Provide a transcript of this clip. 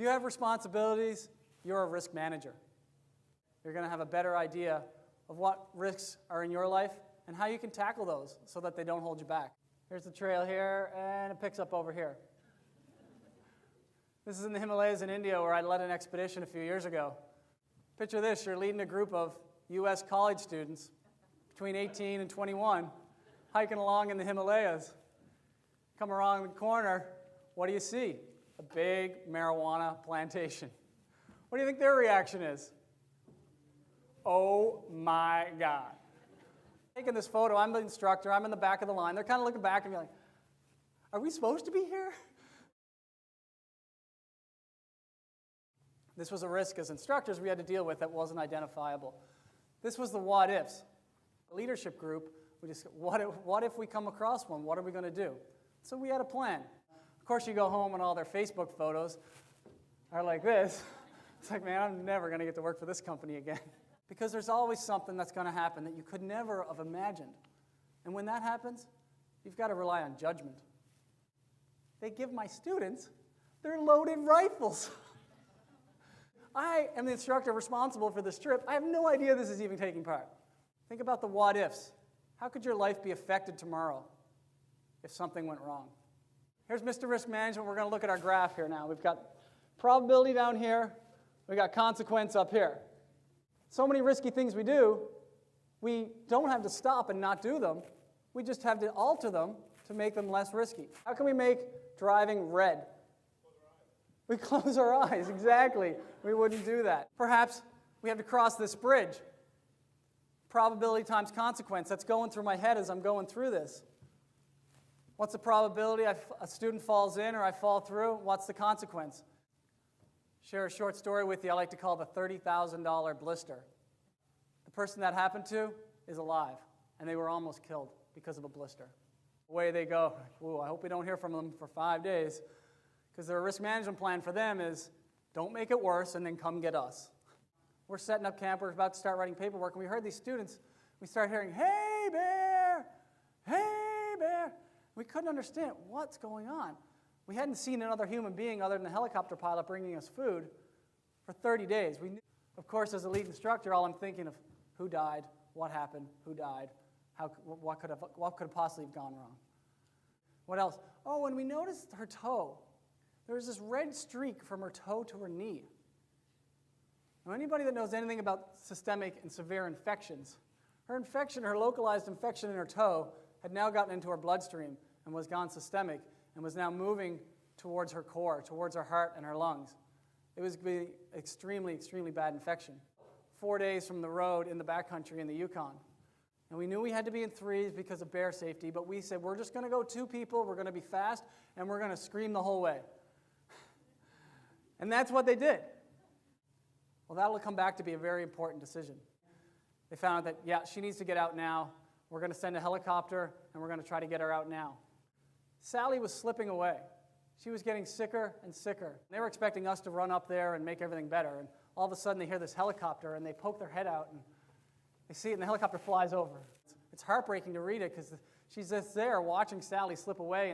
you have responsibilities, you're a risk manager. You're going to have a better idea of what risks are in your life and how you can tackle those so that they don't hold you back. Here's the trail here, and it picks up over here. This is in the Himalayas in India, where I led an expedition a few years ago. Picture this, you're leading a group of US college students between 18 and 21, hiking along in the Himalayas. Come around the corner, what do you see? A big marijuana plantation. What do you think their reaction is? Oh my God. Taking this photo, I'm the instructor, I'm in the back of the line. They're kind of looking back and be like, are we supposed to be here? This was a risk as instructors we had to deal with that wasn't identifiable. This was the what ifs. The leadership group, we just, what if we come across one? What are we going to do? So we had a plan. Of course, you go home and all their Facebook photos are like this. It's like, man, I'm never going to get to work for this company again. Because there's always something that's going to happen that you could never have imagined. And when that happens, you've got to rely on judgment. They give my students their loaded rifles. I am the instructor responsible for this trip. I have no idea this is even taking part. Think about the what ifs. How could your life be affected tomorrow if something went wrong? Here's Mr. Risk Management. We're going to look at our graph here now. We've got probability down here. We've got consequence up here. So many risky things we do, we don't have to stop and not do them. We just have to alter them to make them less risky. How can we make driving red? We close our eyes, exactly. We wouldn't do that. Perhaps we have to cross this bridge. Probability times consequence. That's going through my head as I'm going through this. What's the probability a student falls in or I fall through? What's the consequence? Share a short story with you I like to call the $30,000 blister. The person that happened to is alive, and they were almost killed because of a blister. Away they go. Ooh, I hope we don't hear from them for 5 days, because their risk management plan for them is don't make it worse and then come get us. We're setting up camp. We're about to start writing paperwork, and we heard these students. We start hearing, hey, bear, hey, bear. We couldn't understand what's going on. We hadn't seen another human being other than the helicopter pilot bringing us food for 30 days. We knew, of course, as a lead instructor, all I'm thinking of who died, what happened, who died, what could have possibly gone wrong. What else? Oh, and we noticed her toe. There was this red streak from her toe to her knee. Now, anybody that knows anything about systemic and severe infections, her localized infection in her toe had now gotten into her bloodstream and was gone systemic, and was now moving towards her core, towards her heart and her lungs. It was going to be extremely, extremely bad infection. 4 days from the road in the backcountry in the Yukon. And we knew we had to be in threes because of bear safety, but we said, we're just going to go 2 people, we're going to be fast, and we're going to scream the whole way. And that's what they did. Well, that'll come back to be a very important decision. They found out that, yeah, she needs to get out now. We're going to send a helicopter, and we're going to try to get her out now. Sally was slipping away. She was getting sicker and sicker. They were expecting us to run up there and make everything better. And all of a sudden, they hear this helicopter, and they poke their head out, and they see it, and the helicopter flies over. It's heartbreaking to read it because she's just there watching Sally slip away.